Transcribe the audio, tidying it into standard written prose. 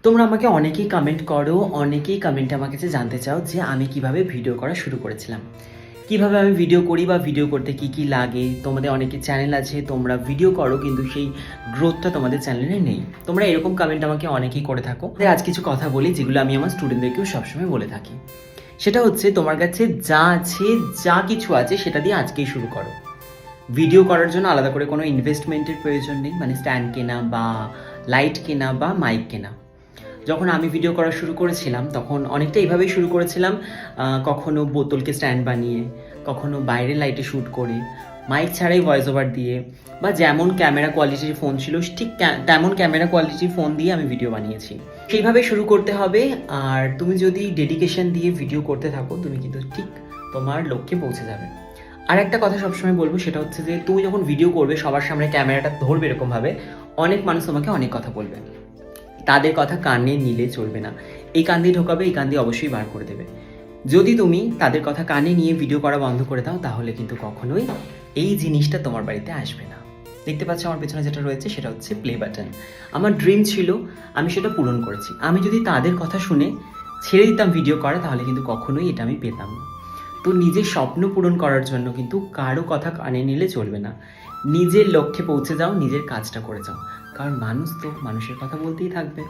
তোমরা আমাকে অনেকেই কমেন্ট করো, অনেকেই কমেন্টে আমার কাছে জানতে চাও যে আমি কিভাবে ভিডিও করা শুরু করেছিলাম, কিভাবে আমি ভিডিও করি বা ভিডিও করতে কি কি লাগে। তোমাদের অনেকের চ্যানেল আছে, তোমরা ভিডিও করো কিন্তু সেই গ্রোথটা তোমাদের চ্যানেলে নেই। তোমরা এরকম কমেন্ট আমাকে অনেকেই করে থাকো। তাই আজ কিছু কথা বলি যেগুলো আমি আমার স্টুডেন্টদেরকেও সবসময় বলে থাকি। সেটা হচ্ছে, তোমার কাছে যা আছে, যা কিছু আছে সেটা দিয়ে আজকেই শুরু করো। ভিডিও করার জন্য আলাদা করে কোনো ইনভেস্টমেন্টের প্রয়োজন নেই, মানে স্ট্যান্ড কেনা বা লাইট কেনা বা মাইক কেনা। যখন আমি ভিডিও করা শুরু করেছিলাম তখন অনেকটা এইভাবেই শুরু করেছিলাম, কখনো বোতলকে স্ট্যান্ড বানিয়ে, কখনো বাইরের লাইটে শ্যুট করে, মাইক ছাড়াই ভয়েস ওভার দিয়ে, বা যেমন ক্যামেরা কোয়ালিটির ফোন ছিল ঠিক তেমন ক্যামেরা কোয়ালিটির ফোন দিয়ে আমি ভিডিও বানিয়েছি। সেইভাবে শুরু করতে হবে। আর তুমি যদি ডেডিকেশন দিয়ে ভিডিও করতে থাকো, তুমি কিন্তু ঠিক তোমার লক্ষ্যে পৌঁছে যাবে। আর একটা কথা সবসময় বলবো, সেটা হচ্ছে যে তুমি যখন ভিডিও করবে, সবার সামনে ক্যামেরাটা ধরবে এরকমভাবে, অনেক মানুষ তোমাকে অনেক কথা বলবে। তাদের কথা কানে নিলে চলবে না। এই কান দিয়ে ঢোকাবে, এই কান দিয়ে অবশ্যই বার করে দেবে। যদি তুমি তাদের কথা কানে নিয়ে ভিডিও করা বন্ধ করে দাও, তাহলে কিন্তু কখনোই এই জিনিসটা তোমার বাড়িতে আসবে না। দেখতে পাচ্ছ আমার পেছনে যেটা রয়েছে সেটা হচ্ছে প্লে বাটন। আমার ড্রিম ছিল, আমি সেটা পূরণ করেছি। আমি যদি তাদের কথা শুনে ছেড়ে দিতাম ভিডিও করা, তাহলে কিন্তু কখনোই এটা আমি পেতাম না। তো নিজের স্বপ্ন পূরণ করার জন্য কিন্তু কারো কথা কানে নিলে চলবে না। নিজের লক্ষ্যে পৌঁছে যাও, নিজের কাজটা করে যাও, কারণ মানুষ তো মানুষের কথা বলতেই থাকবে।